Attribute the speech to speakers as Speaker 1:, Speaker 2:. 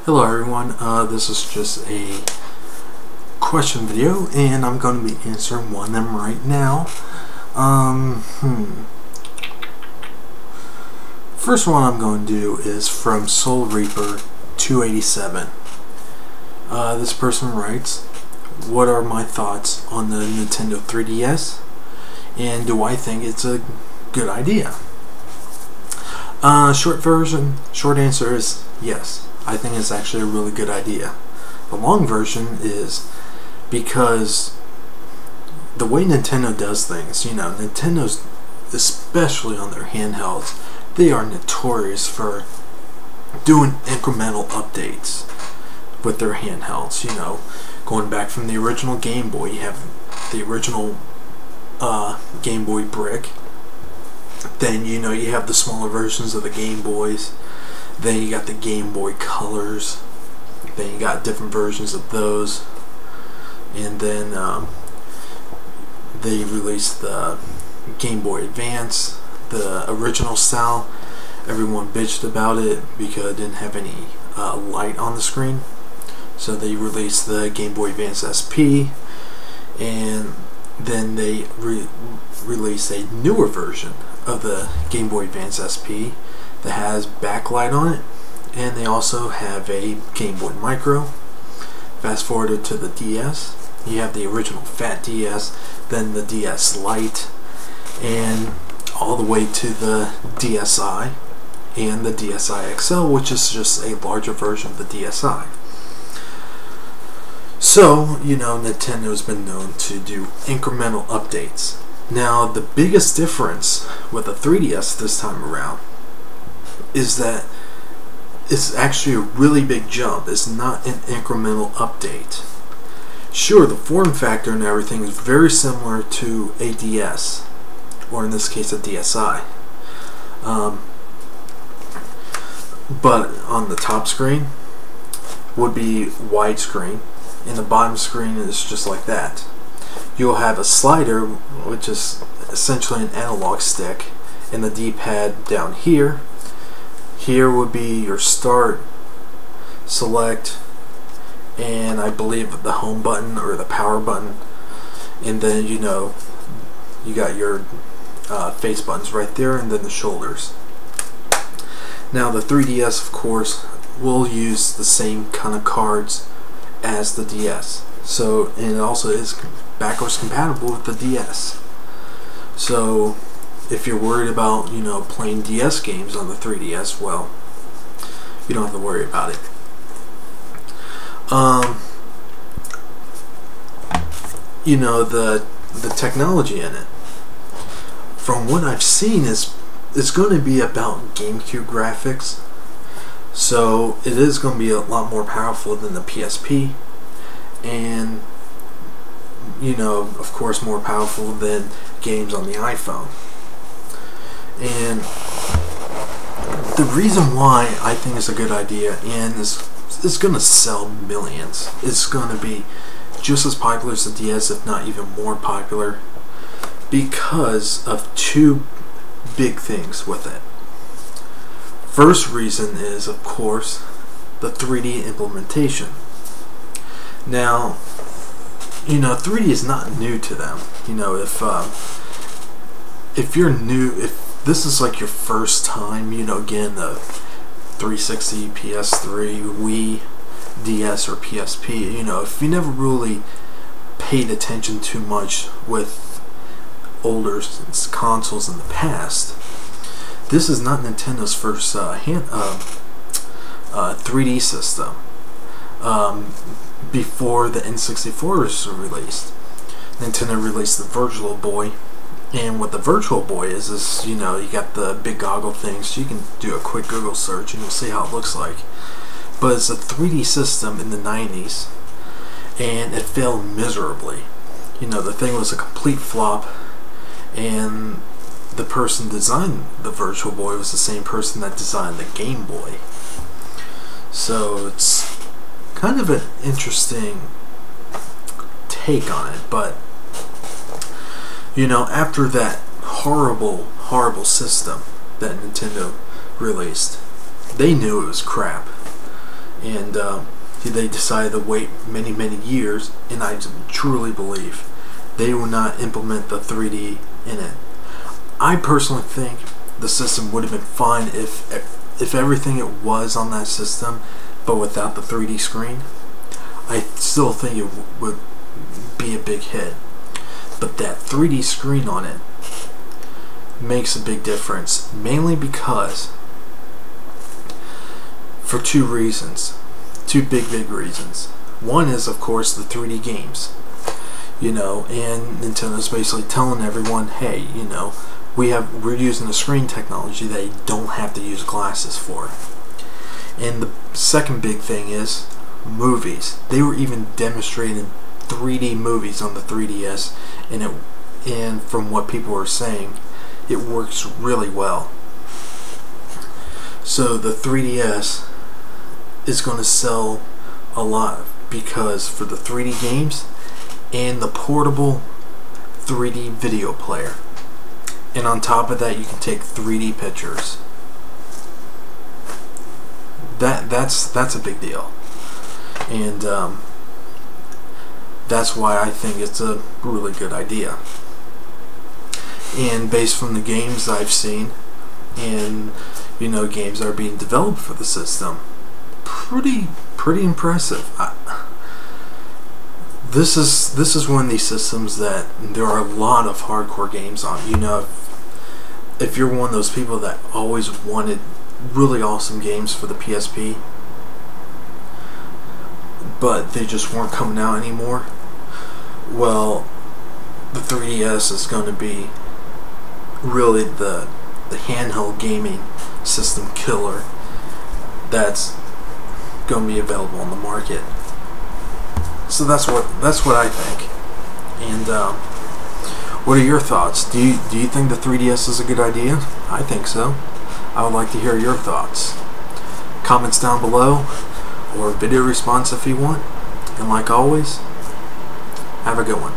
Speaker 1: Hello everyone, this is just a question video and I'm going to be answering one of them right now. First one I'm going to do is from Soul Reaper 287. This person writes, what are my thoughts on the Nintendo 3DS and do I think it's a good idea? Short answer is yes. I think it's actually a really good idea. The long version is because the way Nintendo does things, Nintendo's, especially on their handhelds, they are notorious for doing incremental updates with their handhelds. Going back from the original Game Boy, you have the original Game Boy Brick. Then you have the smaller versions of the Game Boys. Then you got the Game Boy Colors. Then you got different versions of those. And then they released the Game Boy Advance, the original style. Everyone bitched about it because it didn't have any light on the screen. So they released the Game Boy Advance SP. And then they released a newer version of the Game Boy Advance SP that has backlight on it, and they also have a Game Boy Micro. Fast forwarded to the DS, you have the original Fat DS, then the DS Lite, and all the way to the DSi and the DSi XL, which is just a larger version of the DSi. So, Nintendo's been known to do incremental updates. Now, the biggest difference with the 3DS this time around is that it's actually a really big jump. It's not an incremental update. Sure, the form factor and everything is very similar to a DS, or in this case a DSi. But on the top screen would be widescreen, and the bottom screen is just like that. You'll have a slider, which is essentially an analog stick, and the D-pad down here. Here would be your start, select, and I believe the home button or the power button. And then you got your face buttons right there, and then the shoulders. Now the 3DS, of course, will use the same kind of cards as the DS. So, and it also is backwards compatible with the DS. So if you're worried about, playing DS games on the 3DS, well, you don't have to worry about it. The technology in it, from what I've seen, it's going to be about GameCube graphics. So it is going to be a lot more powerful than the PSP, and of course more powerful than games on the iPhone. And the reason why I think it's a good idea, and it's going to sell millions, it's going to be just as popular as the DS, if not even more popular, because of two big things with it. First reason is, of course, the 3D implementation. Now, 3D is not new to them. If you're new, if this is like your first time, again, the 360, PS3, Wii, DS, or PSP, if you never really paid attention too much with older consoles in the past, this is not Nintendo's first 3D system. Before the N64 was released, Nintendo released the Virtual Boy. And what the Virtual Boy is you got the big goggle things, so you can do a quick Google search and you'll see how it looks like. But it's a 3D system in the 90s, and it failed miserably. The thing was a complete flop, and the person designed the Virtual Boy was the same person that designed the Game Boy. So it's kind of an interesting take on it, but after that horrible system that Nintendo released, they knew it was crap. and they decided to wait many years, and I truly believe they will not implement the 3D in it. I personally think the system would have been fine if everything it was on that system, but without the 3D screen. I still think it would be a big hit, but that 3D screen on it makes a big difference, mainly because for two reasons, two big reasons. One is, of course, the 3D games, you know, and Nintendo's basically telling everyone, hey, you know, we're using the screen technology that you don't have to use glasses for. And the second big thing is movies. They were even demonstrating 3D movies on the 3DS, and from what people were saying, it works really well. So the 3DS is going to sell a lot because for the 3D games and the portable 3D video player. And on top of that, you can take 3D pictures. That's a big deal. And that's why I think it's a really good idea. And based from the games I've seen, and you know, games that are being developed for the system, pretty impressive. This is one of these systems that there are a lot of hardcore games on. You know, if you're one of those people that always wanted really awesome games for the PSP, but they just weren't coming out anymore, well, the 3DS is going to be really the handheld gaming system killer that's going to be available on the market. So that's what I think. And what are your thoughts? Do you think the 3DS is a good idea? I think so. I would like to hear your thoughts. Comments down below, or video response if you want. And like always, have a good one.